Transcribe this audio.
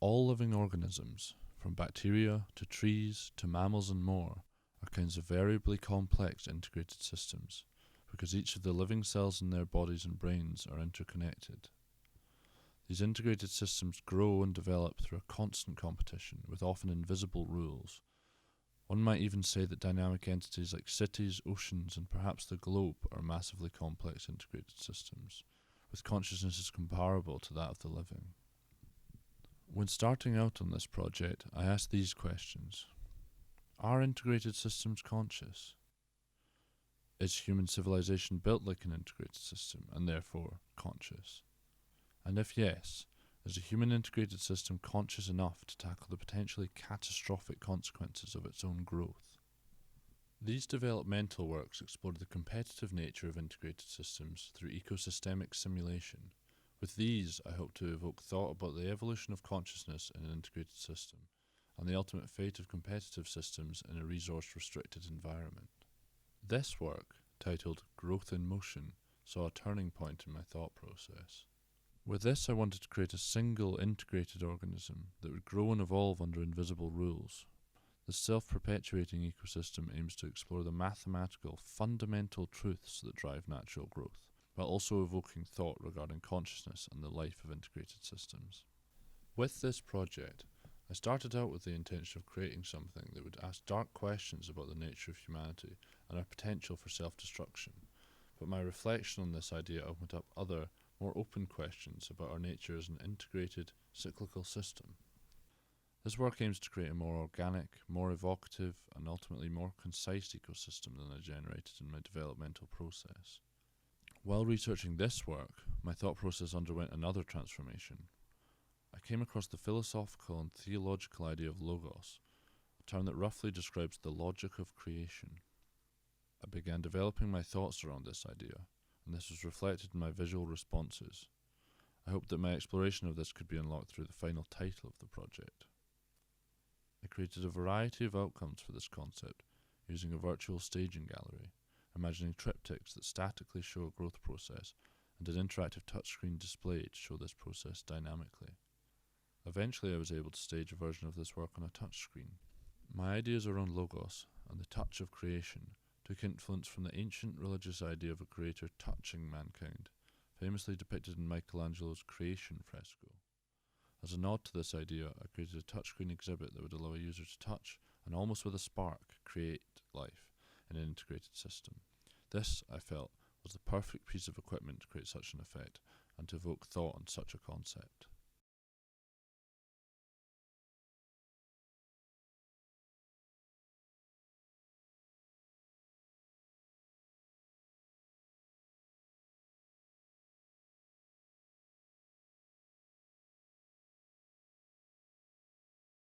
All living organisms, from bacteria to trees to mammals and more, are kinds of variably complex integrated systems, because each of the living cells in their bodies and brains are interconnected. These integrated systems grow and develop through a constant competition with often invisible rules. One might even say that dynamic entities like cities, oceans, and perhaps the globe are massively complex integrated systems, with consciousnesses comparable to that of the living. When starting out on this project, I asked these questions. Are integrated systems conscious? Is human civilization built like an integrated system, and therefore conscious? And if yes, is a human integrated system conscious enough to tackle the potentially catastrophic consequences of its own growth? These developmental works explored the competitive nature of integrated systems through ecosystemic simulation. With these, I hope to evoke thought about the evolution of consciousness in an integrated system, and the ultimate fate of competitive systems in a resource-restricted environment. This work, titled Growth in Motion, saw a turning point in my thought process. With this, I wanted to create a single integrated organism that would grow and evolve under invisible rules. The self-perpetuating ecosystem aims to explore the mathematical, fundamental truths that drive natural growth, while also evoking thought regarding consciousness and the life of integrated systems. With this project, I started out with the intention of creating something that would ask dark questions about the nature of humanity and our potential for self-destruction, but my reflection on this idea opened up other, more open questions about our nature as an integrated, cyclical system. This work aims to create a more organic, more evocative, and ultimately more concise ecosystem than I generated in my developmental process. While researching this work, my thought process underwent another transformation. I came across the philosophical and theological idea of logos, a term that roughly describes the logic of creation. I began developing my thoughts around this idea, and this was reflected in my visual responses. I hoped that my exploration of this could be unlocked through the final title of the project. I created a variety of outcomes for this concept using a virtual staging gallery, imagining triptychs that statically show a growth process and an interactive touchscreen display to show this process dynamically. Eventually I was able to stage a version of this work on a touchscreen. My ideas around logos and the touch of creation took influence from the ancient religious idea of a creator touching mankind, famously depicted in Michelangelo's Creation fresco. As a nod to this idea, I created a touchscreen exhibit that would allow a user to touch and almost with a spark create life in an integrated system. This, I felt, was the perfect piece of equipment to create such an effect and to evoke thought on such a concept.